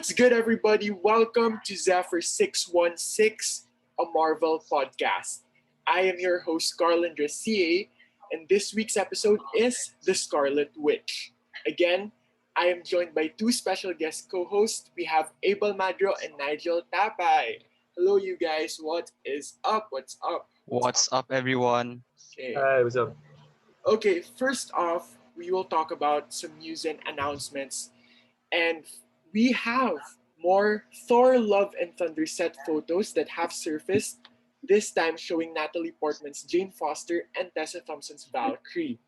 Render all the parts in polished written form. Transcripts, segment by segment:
What's good, everybody? Welcome to Zephyr 616, a Marvel podcast. I am your host, Scarlet, and this week's episode is The Scarlet Witch. Again, I am joined by two special guest co hosts. We have Almadro and Nigel Tapay. Hello, you guys. What is up? What's up? What's up, everyone? Okay. Hi, what's up? Okay, first off, we will talk about some news and announcements. And we have more Thor Love and Thunder set photos that have surfaced, this time showing Natalie Portman's Jane Foster and Tessa Thompson's Valkyrie.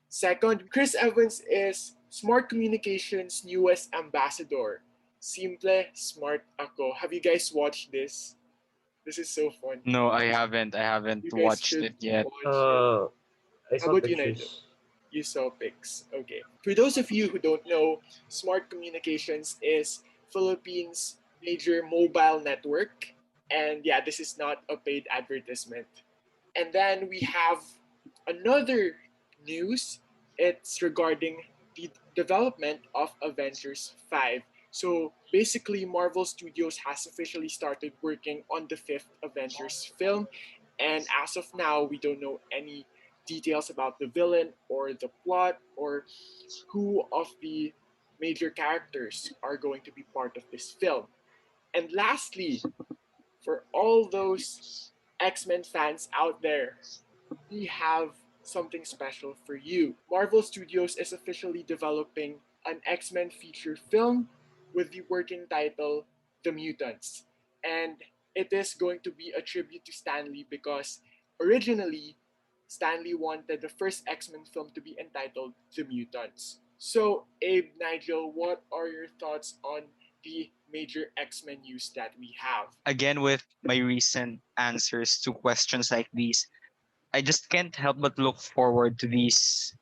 Second, Chris Evans is Smart Communications' newest ambassador. Simple, smart ako. Have you guys watched this? This is so fun. No, I haven't. I haven't You guys watched should it yet. watch it. I How saw about you, Nigel? pictures. You saw pics. Okay. For those of you who don't know, Smart Communications is Philippines' major mobile network. And yeah, this is not a paid advertisement. And then we have another news. It's regarding the development of Avengers 5. So basically, Marvel Studios has officially started working on the fifth Avengers film. And as of now, we don't know any details about the villain or the plot or who of the major characters are going to be part of this film. And lastly, for all those X-Men fans out there, we have something special for you. Marvel Studios is officially developing an X-Men feature film with the working title The Mutants. And it is going to be a tribute to Stan Lee because originally Stanley wanted the first X-Men film to be entitled The Mutants. So, Abe, Nigel, what are your thoughts on the major X-Men news that we have? Again, with my recent answers to questions like these, I just can't help but look forward to these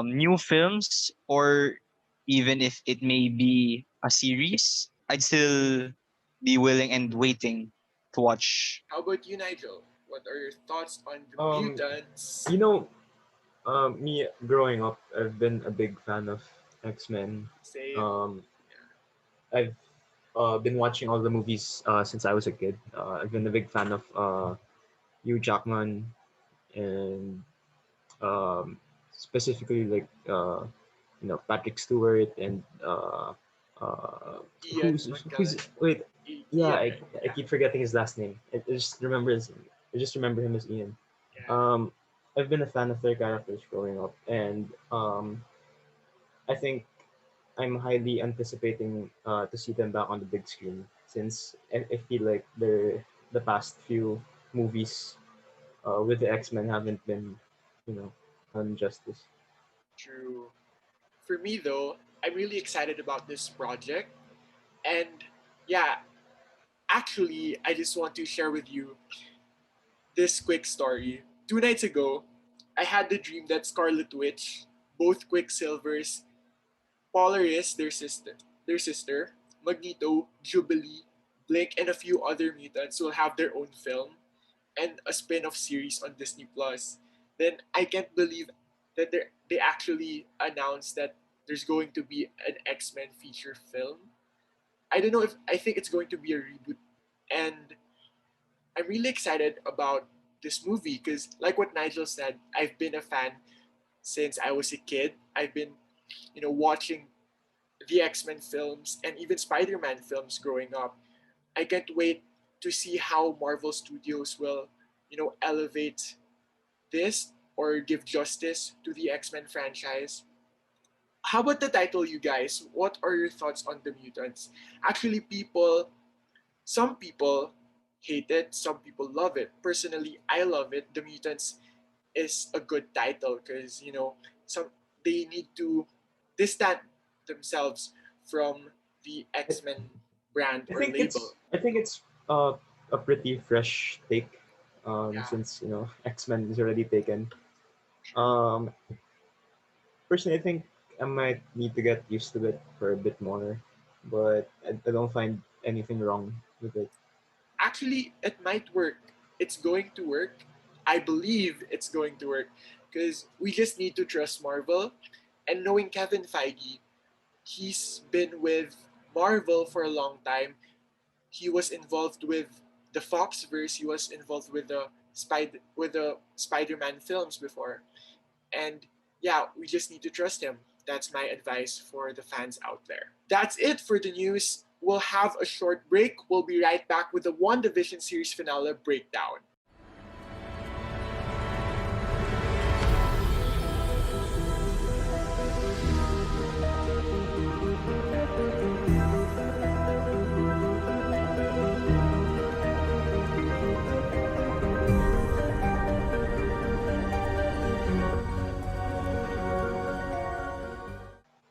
new films, or even if it may be a series, I'd still be willing and waiting to watch. How about you, Nigel? What are your thoughts on The Um, Mutants? you know, me growing up, I've been a big fan of X-Men. Same. Um, I've been watching all the movies since I was a kid. I've been a big fan of Hugh Jackman and specifically Patrick Stewart and Ian who's McKellen. wait yeah Ian, I keep forgetting his last name. I just remember him as Ian. yeah. Um, I've been a fan of their characters growing up, and I think I'm highly anticipating to see them back on the big screen since I feel like the past few movies with the X-Men haven't been, you know, done justice. True. For me, though, I'm really excited about this project. And yeah, actually, I just want to share with you this quick story. 2 nights ago, I had the dream that Scarlet Witch, both Quicksilver's, Polaris, their sister, Magneto, Jubilee, Blink, and a few other mutants will have their own film and a spin-off series on Disney Plus. Then I can't believe that they actually announced that there's going to be an X-Men feature film. I don't know if I think it's going to be a reboot, and I'm really excited about this movie because, like what Nigel said, I've been a fan since I was a kid. I've been, watching the X-Men films and even Spider-Man films growing up. I can't wait to see how Marvel Studios will, elevate this or give justice to the X-Men franchise. How about the title, you guys? What are your thoughts on the mutants? Actually, some people hate it, some people love it. Personally, I love it. The Mutants is a good title because some they need to distance themselves from the I, X-Men brand I or think label. it's a pretty fresh take Yeah, since X-Men is already taken. true. Um, Personally, I think I might need to get used to it for a bit more, but I don't find anything wrong with it. Actually, it might work. It's going to work. I believe it's going to work because we just need to trust Marvel. And knowing Kevin Feige, he's been with Marvel for a long time. He was involved with the Foxverse. He was involved with the Spider-Man films before, and yeah, we just need to trust him. That's my advice for the fans out there. That's it for the news. We'll have a short break. We'll be right back with the WandaVision series finale breakdown.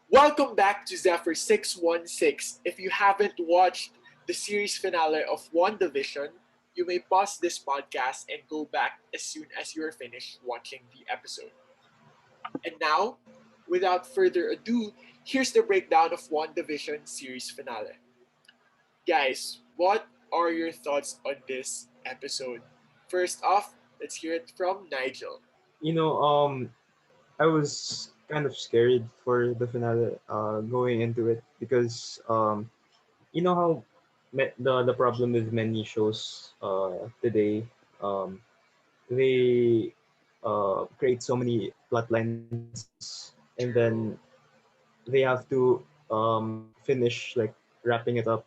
Welcome back to Zephyr 616. If you haven't watched the series finale of WandaVision, you may pause this podcast and go back as soon as you are finished watching the episode. And now, without further ado, here's the breakdown of WandaVision series finale. Guys, what are your thoughts on this episode? First off, let's hear it from Nigel. You know, I was kind of scared for the finale going into it because you know how the problem with many shows today, um, they create so many plot lines, and then True. they have to finish like wrapping it up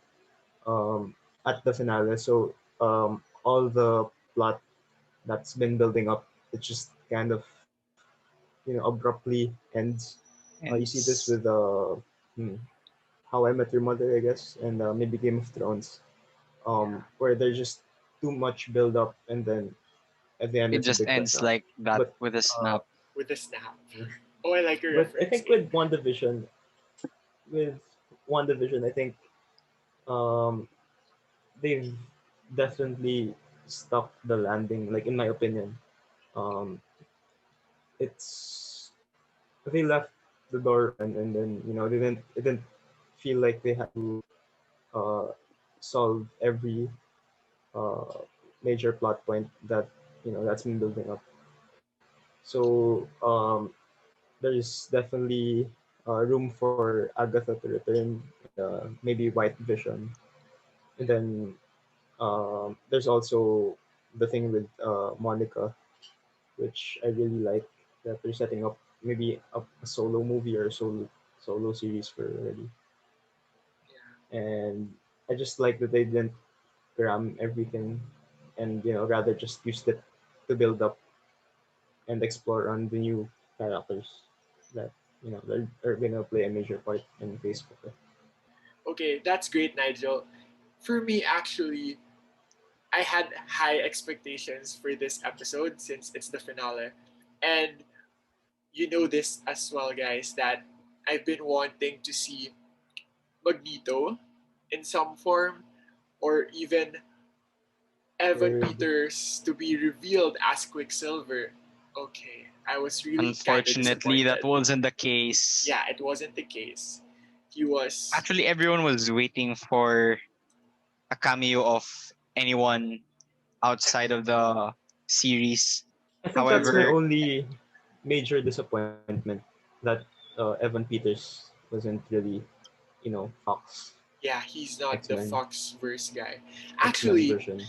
at the finale. So all the plot that's been building up, it just kind of abruptly ends. You see this with Ends. hmm, How I Met Your Mother, I guess, and maybe Game of Thrones, Yeah, where there's just too much build up, and then at the end It it's a just big ends letdown. like that But with a uh, snap. with a snap. Oh, I like your but I reference, think Nate. with WandaVision, I think um, they've definitely stuck the landing. Like in my opinion, um, it's they left the door open, and then they didn't it didn't feel like they had to uh, solve every uh, major plot point that's been building up. So there's definitely room for Agatha to return, and maybe White Vision, and then there's also the thing with Monica, which I really like, that they're setting up maybe a solo movie or a solo series for already. And I just like that they didn't cram everything, and rather just used it to build up and explore on the new characters that are gonna play a major part in Facebook. Okay, that's great, Nigel. For me, actually, I had high expectations for this episode since it's the finale. And you know this as well, guys, that I've been wanting to see Magneto in some form, or even Evan Word. Peters to be revealed as Quicksilver. Okay, I was really kind of Unfortunately, that disappointed. wasn't the case. Yeah, it wasn't the case. He was, Actually, everyone was waiting for a cameo of anyone outside of the series. I think that's my However, true. only major disappointment, that Evan Peters wasn't really, Fox Yeah, he's X not the Men Foxverse guy. X Men Actually, version.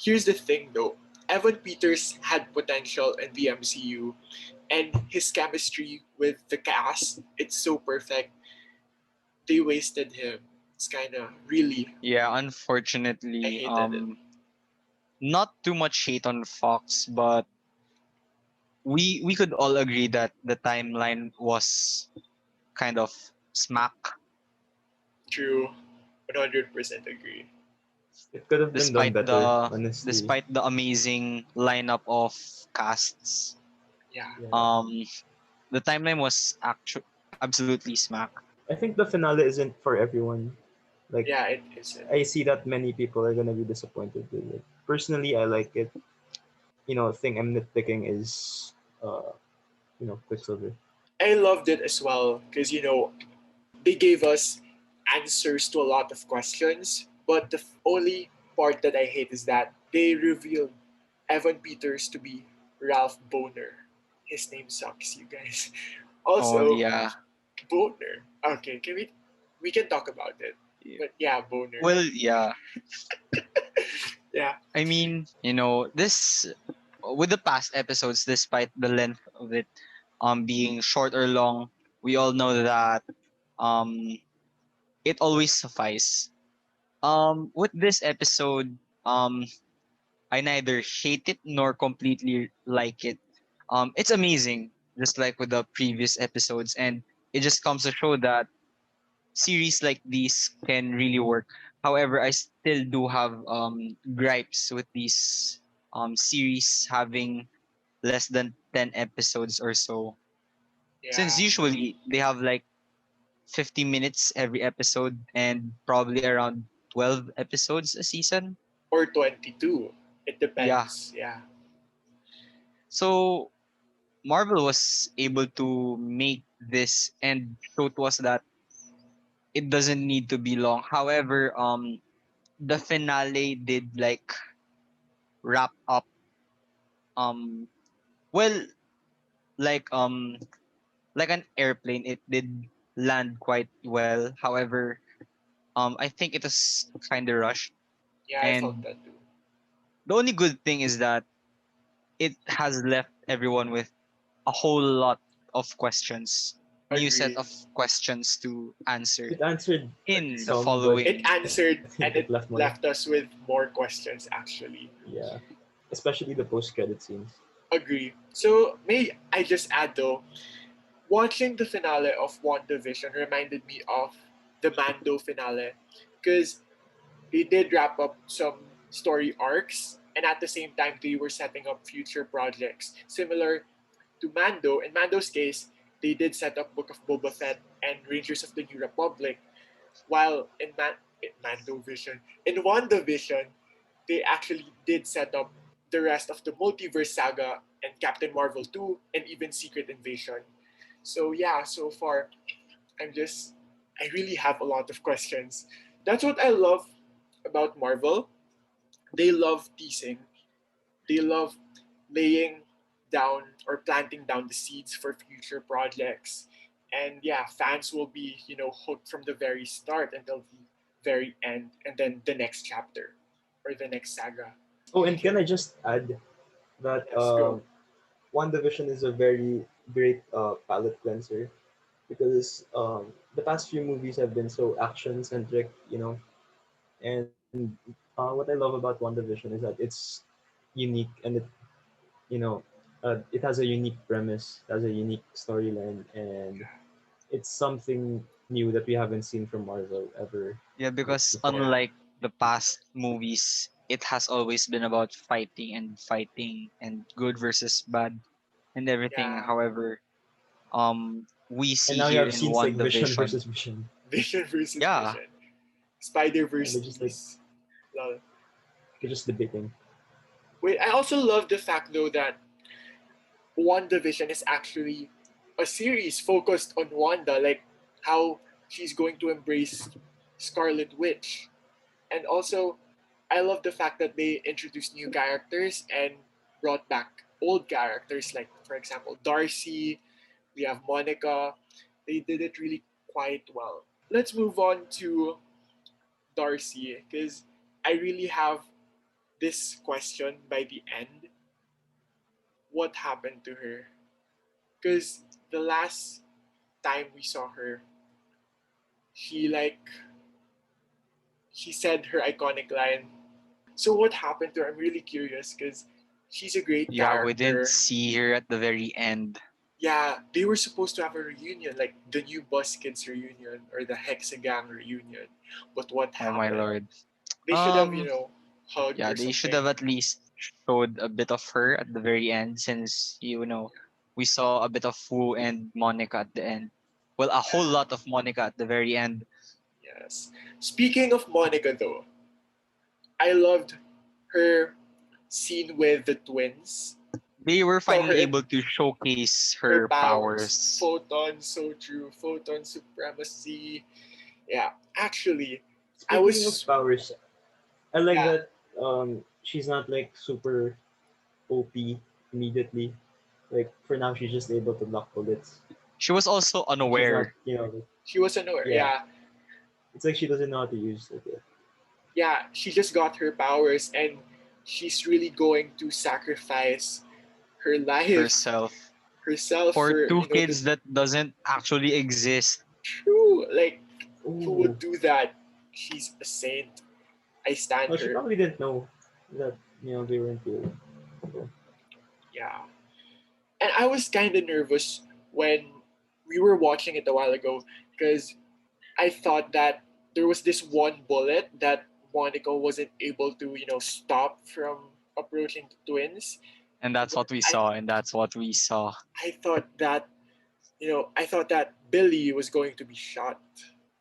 here's the thing though. Evan Peters had potential in the MCU, and his chemistry with the cast, it's so perfect. They wasted him. It's kind of really, yeah, I unfortunately, hated it. not too much hate on Fox, but we could all agree that the timeline was kind of smack, True, 100% agree. It could have been done despite better, the honestly. despite the amazing lineup of casts. Yeah, Yeah. Um, the timeline was absolutely smack. I think the finale isn't for everyone. Like, yeah, it isn't. I see that many people are gonna be disappointed with it. Personally, I like it. Thing I'm nitpicking is, Quicksilver. I loved it as well because they gave us answers to a lot of questions, but the only part that I hate is that they revealed Evan Peters to be Ralph Boner. His name sucks, you guys. Oh Also, yeah, Boner. Okay, we can talk about it. But yeah, boner. Well, yeah. Yeah. I mean, this with the past episodes, despite the length of it being short or long, we all know that um it always suffice. With this episode, I neither hate it nor completely like it. It's amazing, just like with the previous episodes, and it just comes to show that series like these can really work. However, I still do have gripes with these series having less than 10 episodes or so. Since Yeah. usually they have like 50 minutes every episode and probably around 12 episodes a season. Or 22. It Yeah. depends. Yeah. So Marvel was able to make this and show to us that it doesn't need to be long. However, the finale did like wrap up um well like um like an airplane. It did land quite well. However, I think it was kind of rushed. Yeah, I felt And that too. the only good thing is that it has left everyone with a whole lot of questions, new set Agree. of questions to answer It answered in the some, but It following. answered I and think it it left more. left us with more questions actually. Yeah, especially the post-credit scenes. Agree. So may I just add though, watching the finale of WandaVision reminded me of the Mando finale because they did wrap up some story arcs and at the same time they were setting up future projects similar to Mando. In Mando's case, they did set up Book of Boba Fett and Rangers of the New Republic, while in Mando Vision, in WandaVision, they actually did set up the rest of the multiverse saga and Captain Marvel 2 and even Secret Invasion. So yeah, so far I really have a lot of questions. That's what I love about Marvel. They love teasing. They love laying down or planting down the seeds for future projects. And yeah, fans will be, hooked from the very start until the very end and then the next chapter or the next saga. Oh, and can I just add that Yes, go. WandaVision is a very great palette cleanser because the past few movies have been so action centric, and what I love about WandaVision is that it's unique and you know, it has a unique premise, it has a unique storyline, and it's something new that we haven't seen from Marvel ever Yeah, because before. Yeah, unlike the past movies, it has always been about fighting and good versus bad and everything. yeah. However, we And see now you here have in scenes like Vision WandaVision, versus Vision, Vision versus yeah, Vision. Spider and Verse they're just like tease. Lol. they're just debating. Wait, I also love the fact though that WandaVision is actually a series focused on Wanda, like how she's going to embrace Scarlet Witch. And also, I love the fact that they introduced new characters and brought back old characters, like, for example, Darcy, we have Monica. They did it really quite well. Let's move on to Darcy, because I really have this question by the end. What happened to her? Because the last time we saw her, she she said her iconic line. So what happened to her? I'm really curious because she's a great yeah, we didn't character. see her at the very end. Yeah, they were supposed to have a reunion, like the new Bus Kids reunion or the Hexagang reunion. But what Oh my happened? lord. They should have, Um, hugged yeah, or they should something. have at least showed a bit of her at the very end, since we saw a bit of Wu and Monica at the end. Well, a whole Yeah, lot of Monica at the very end. yes. Speaking of Monica, though, I loved her scene with the twins. They were Saw her finally able to showcase her her powers. powers. Photon, so true. Photon supremacy. Yeah, actually, I Speaking of was, powers, I like yeah, that she's not like super OP immediately. Like for now, she's just able to block bullets. She was also She's not, unaware. like, she was unaware. yeah, Yeah, It's like she doesn't know how to use it yet. Yeah, she just got her powers and she's really going to sacrifice her life, herself herself for for, two this kids that doesn't actually exist. true. Like, who Oh, would do that? She's a saint. I stand oh, she her. probably didn't know that they weren't real. So, Yeah. And I was kind of nervous when we were watching it a while ago because I thought that there was this one bullet that Monica wasn't able to, stop from approaching the twins. And that's what we I saw, and that's what we saw. I thought that, I thought that Billy was going to be shot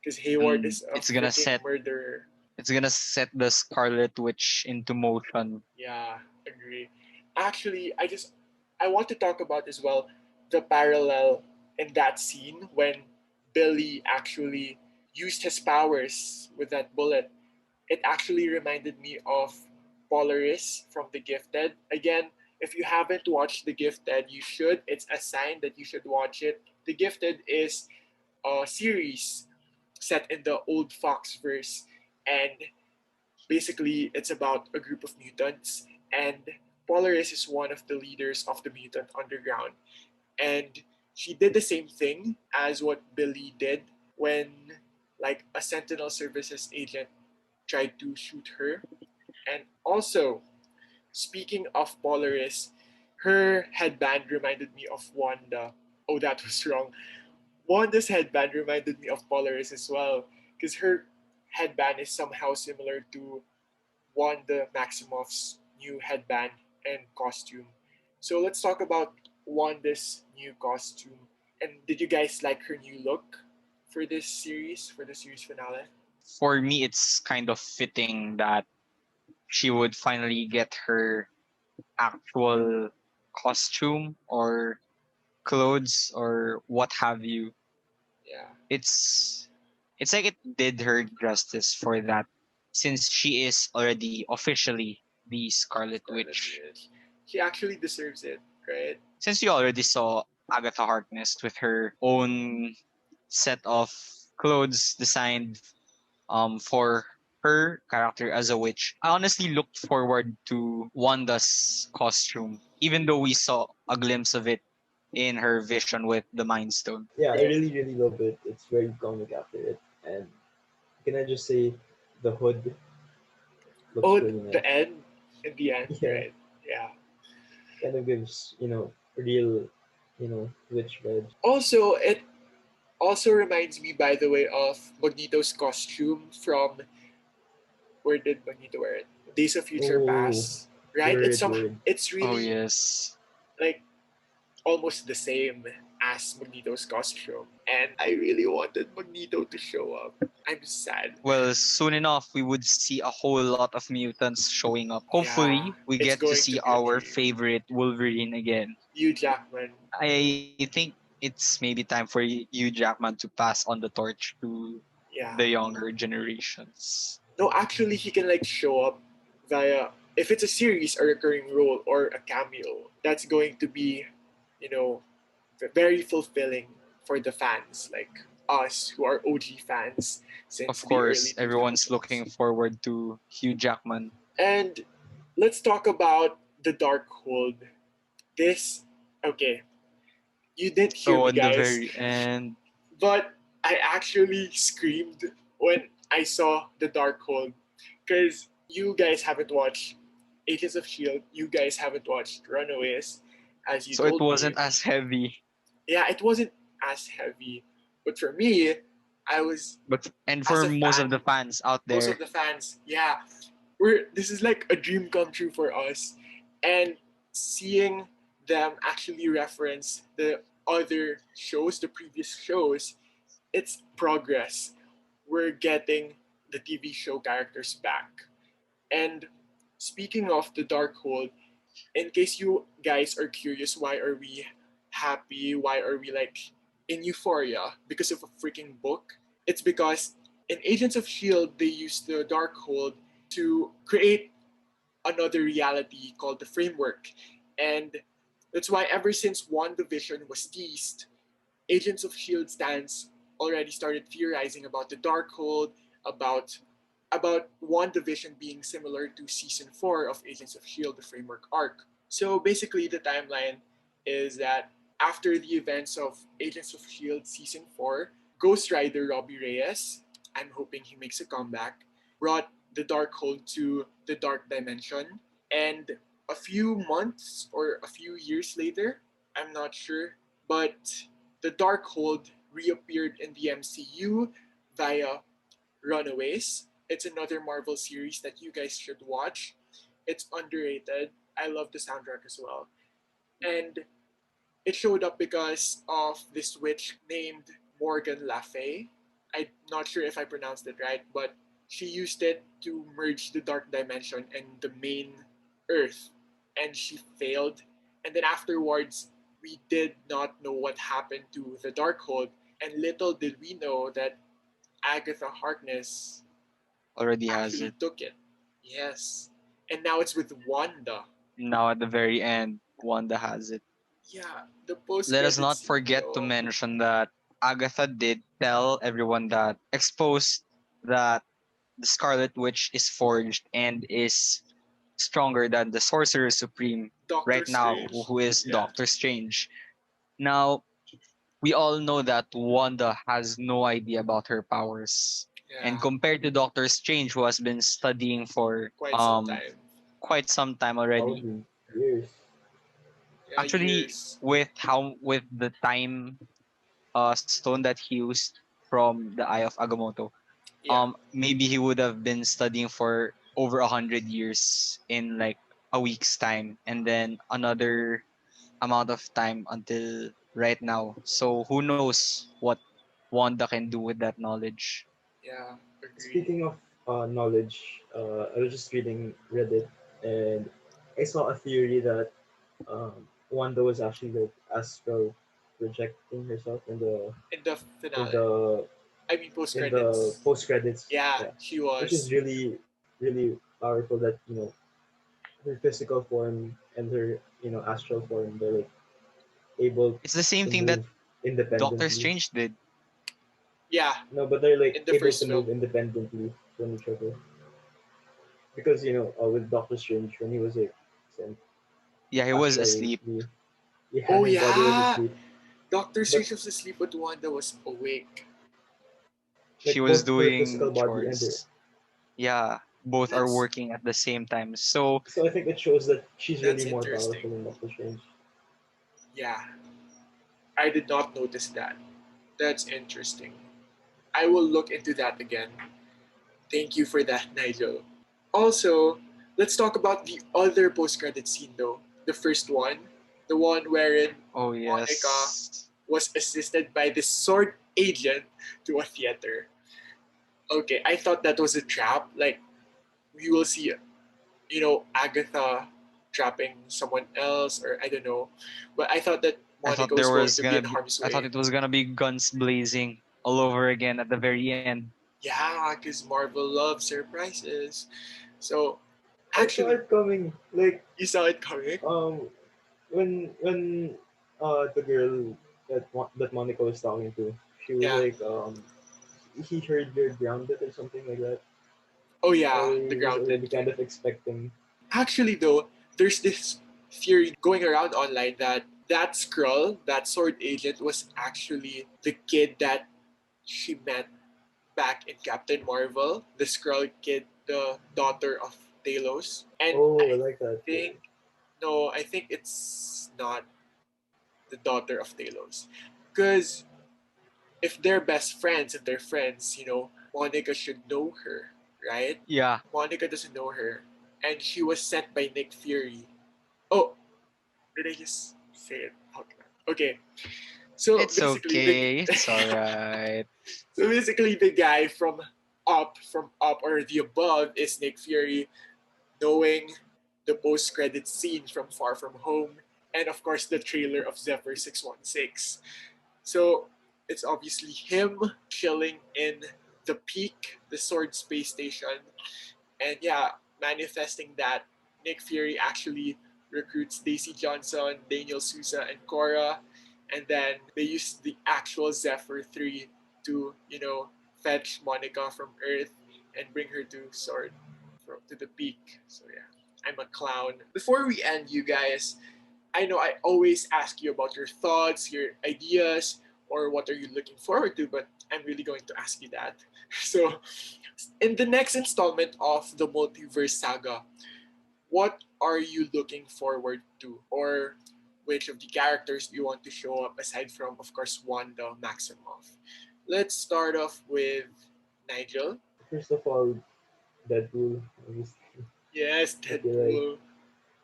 because Hayward And is a freaking murderer. it's gonna set the Scarlet Witch into motion. Yeah, agree. Actually, I want to talk about as well the parallel in that scene when Billy actually used his powers with that bullet. It actually reminded me of Polaris from The Gifted. Again, if you haven't watched The Gifted, you should. It's a sign that you should watch it. The Gifted is a series set in the old Foxverse, and basically it's about a group of mutants, and Polaris is one of the leaders of the mutant underground, and she did the same thing as what Billy did when like a Sentinel Services agent tried to shoot her. And also, speaking of Polaris, her headband reminded me of Wanda. Oh, that was wrong. Wanda's headband reminded me of Polaris as well, because her headband is somehow similar to Wanda Maximoff's new headband and costume. So let's talk about Wanda's new costume. And did you guys like her new look for the series finale? For me, it's kind of fitting that she would finally get her actual costume or clothes or what have you. Yeah, It's it's like it did her justice for that, since she is already officially the Scarlet Scarlet Witch. Witch. She actually deserves it, right? Since you already saw Agatha Harkness with her own set of clothes designed for her character as a witch, I honestly looked forward to Wanda's costume, even though we saw a glimpse of it in her vision with the Mind Stone. yeah, I really really love it. It's very comic after it, and can I just say, the hood looks Oh, really nice. the end, in the end, Yeah, right? Yeah. kind of gives real witch vibes. Also, it also reminds me, by the way, of Magneto's costume from where did Magneto wear it? Days of Future Oh, Past, right? word word. It's Oh really yes. like almost the same as Magneto's costume, and I really wanted Magneto to show up. I'm sad. Well, soon enough, we would see a whole lot of mutants showing up. Yeah, Hopefully, we it's get to going see to be a our dream. favorite Wolverine again. Hugh Jackman. I think it's maybe time for Hugh Jackman to pass on the torch to Yeah. the younger generations. No, actually, he can like show up via if it's a series, a recurring role, or a cameo. That's going to be, you know, very fulfilling for the fans like us who are OG fans since Of the early course, everyone's 2000s. looking forward to Hugh Jackman. And let's talk about the Darkhold. This, okay, you didn't hear So me, on the guys, very end, but I actually screamed when I saw the Darkhold because you guys haven't watched Agents of Shield. You guys haven't watched Runaways, as you so it told me. wasn't as heavy. Yeah, it wasn't as heavy, but for me, I was But and as for a most fan. of the fans out Most of there, the fans, yeah, we're this is like a dream come true for us, and seeing them actually reference the other shows, the previous shows, it's progress. We're getting the TV show characters back. And speaking of the Darkhold, in case you guys are curious, why are we happy? Why are we like in euphoria because of a freaking book? It's because in Agents of Shield they used the Darkhold to create another reality called the Framework, and that's why ever since WandaVision was teased, Agents of Shield stands already started theorizing about the Darkhold. about WandaVision being similar to season 4 of Agents of Shield, the framework arc. So basically, the timeline is that after the events of Agents of Shield season 4, Ghost Rider Robbie Reyes, I'm hoping he makes a comeback, brought the Darkhold to the Dark Dimension, and a few months or a few years later, I'm not sure, but the Darkhold reappeared in the MCU via Runaways. It's another Marvel series that you guys should watch. It's underrated. I love the soundtrack as well. And it showed up because of this witch named Morgan Le Fay. I'm not sure if I pronounced it right, but she used it to merge the dark dimension and the main Earth, and she failed. And then afterwards, we did not know what happened to the Darkhold, and little did we know that Agatha Harkness Already has actually it. took it. Yes. And now it's with Wanda. Now at the very end, Wanda has it. Yeah, the post Let us credit not scene forget to though. mention that Agatha did tell everyone that exposed that the Scarlet Witch is forged and is stronger than the Sorcerer Supreme Doctor right now, Strange. who is Yeah. Doctor Strange. Now, we all know that Wanda has no idea about her powers. And Yeah. compared to Doctor Strange, who has been studying for Quite some time. quite some time already, Probably years. Yeah, actually years. with the time stone that he used from the Eye of Agamotto, Yeah. maybe he would have been studying for over 100 years in like a week's time, and then another amount of time until right now. So who knows what Wanda can do with that knowledge? Yeah. Agree. Speaking of knowledge, I was just reading Reddit and I saw a theory that Wanda was actually like astral projecting herself In the in finale. the I mean post in the credits. post credits. Yeah, Yeah, she which is was. really powerful. That her physical form and her astral form, they're like able It's the same to thing that move Doctor independently. Strange did. Yeah, No, but they're like in the able to first film. move independently from each other. Because with Doctor Strange, when he was like sent Yeah, he was astrally, asleep. yeah, Oh his body was yeah. asleep. Doctor But Strange was asleep but Wanda was awake. She like was both her physical doing body and her, chores. Yeah, both are That's working at the same time. So so I think it shows that she's really that's more interesting. powerful than Doctor Strange. Yeah. I did not notice that. That's interesting. I will look into that again. Thank you for that, Nigel. Also, let's talk about the other post-credit scene though. The first one, the one wherein oh Monica yes. was assisted by the sword agent to a theater. Okay, I thought that was a trap. Like we will see, Agatha trapping someone else, or I don't know. But I thought that Monica was going to be in harm's I thought way. it was gonna be guns blazing all over again at the very end. Yeah, because Marvel loves surprises. So I saw actually, it coming. Like you saw it coming. um when the girl that Monica was talking to, she was Yeah. like he heard you're grounded or something like that. Oh yeah, the I was grounded already kind thing. of expecting. Actually, though, there's this theory going around online that that Skrull, that sword agent, was actually the kid that she met back in Captain Marvel, the Skrull kid, the daughter of Talos. And Oh, I I like that think, theory. no, I think it's not the daughter of Talos. Because if they're best friends, if they're friends, Monica should know her, right? Yeah, Monica doesn't know her. And she was sent by Nick Fury. Oh, did I just say it? Okay. So it's basically the okay. It's alright. so basically the guy from Up or the above is Nick Fury, knowing the post credit scene from Far From Home, and of course the trailer of Zephyr 616. So it's obviously him chilling in the peak, the Sword Space Station, and yeah, manifesting that Nick Fury actually recruits Daisy Johnson, Daniel Sousa, and Cora, and then they use the actual Zephyr 3 to, fetch Monica from Earth and bring her to Sword to the peak. So yeah, I'm a clown. Before we end, you guys, I know I always ask you about your thoughts, your ideas, or what are you looking forward to, but I'm really going to ask you that. So, in the next installment of the Multiverse Saga, what are you looking forward to? Or which of the characters do you want to show up aside from, of course, Wanda Maximoff? Let's start off with Nigel. First of all, Deadpool. Obviously. Yes, I feel like Deadpool.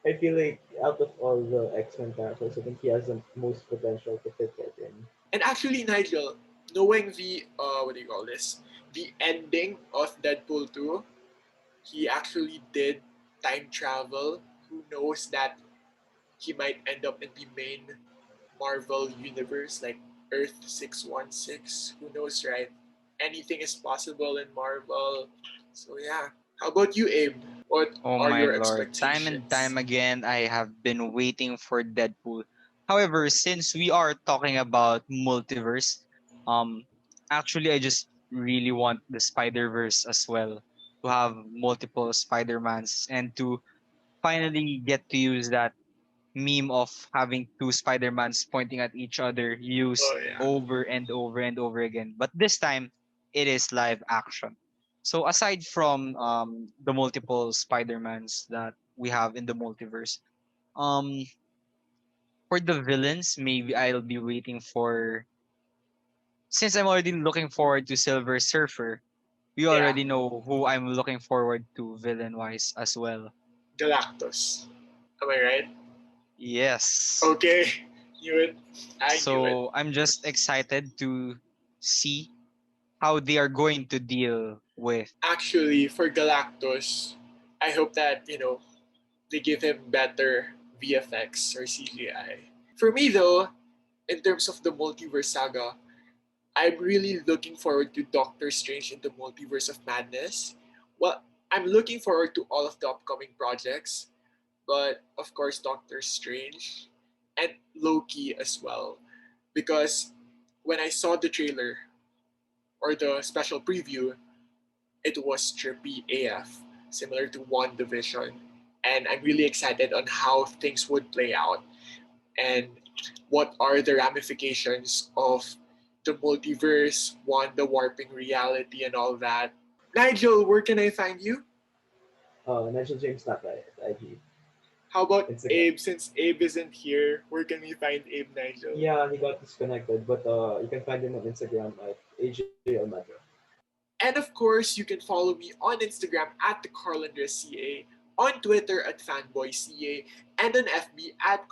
I feel like out of all the X-Men characters, I think he has the most potential to fit that in. And actually, Nigel, knowing the what do you call this? The ending of Deadpool 2, he actually did time travel. Who knows that he might end up in the main Marvel universe, like Earth 616. Who knows, right? Anything is possible in Marvel. So yeah. How about you, Abe? What Oh are my your lord. Time and expectations? time again, I have been waiting for Deadpool. However, since we are talking about multiverse, um, actually, I just really want the Spider-Verse as well. To have multiple Spider-Mans and to finally get to use that meme of having two Spider-Mans pointing at each other Oh used yeah. over and over and over again. But this time, it is live action. So aside from the multiple Spider-Mans that we have in the multiverse, um, for the villains, maybe I'll be waiting for. Since I'm already looking forward to Silver Surfer, we Yeah. already know who I'm looking forward to villain-wise as well. Galactus. Am I right? Yes. Okay. Knew it. I knew it. So I'm just excited to see how they are going to deal with. Actually, for Galactus, I hope that, they give him better VFX or CGI. For me, though, in terms of the multiverse saga, I'm really looking forward to Doctor Strange in the Multiverse of Madness. Well, I'm looking forward to all of the upcoming projects, but of course, Doctor Strange and Loki as well. Because when I saw the trailer or the special preview, it was trippy AF, similar to WandaVision. And I'm really excited on how things would play out and what are the ramifications of the multiverse, Wanda warping reality, and all that. Nigel, where can I find you? Nigel James Tapay at IG, How about Instagram. Abe? Since Abe isn't here, where can we find Abe, Nigel? Yeah, he got disconnected, but you can find him on Instagram at AJ Almadro. And of course, you can follow me on Instagram at the CA, on Twitter at FanboyCA, and on FB at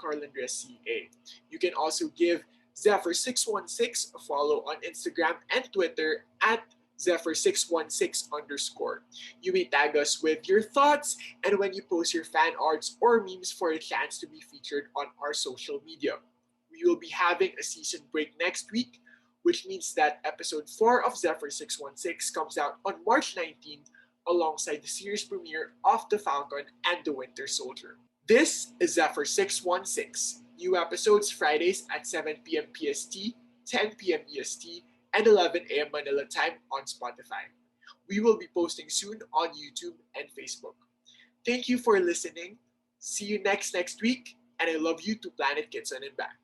CA. You can also give Zephyr616 a follow on Instagram and Twitter at Zephyr616 underscore. You may tag us with your thoughts and when you post your fan arts or memes for a chance to be featured on our social media. We will be having a season break next week, which means that episode 4 of Zephyr 616 comes out on March 19th alongside the series premiere of The Falcon and the Winter Soldier. This is Zephyr 616. New episodes Fridays at 7 p.m. PST, 10 p.m. EST, and 11 a.m. Manila time on Spotify. We will be posting soon on YouTube and Facebook. Thank you for listening. See you next week, and I love you to Planet Kitson and back.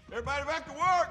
Everybody back to work.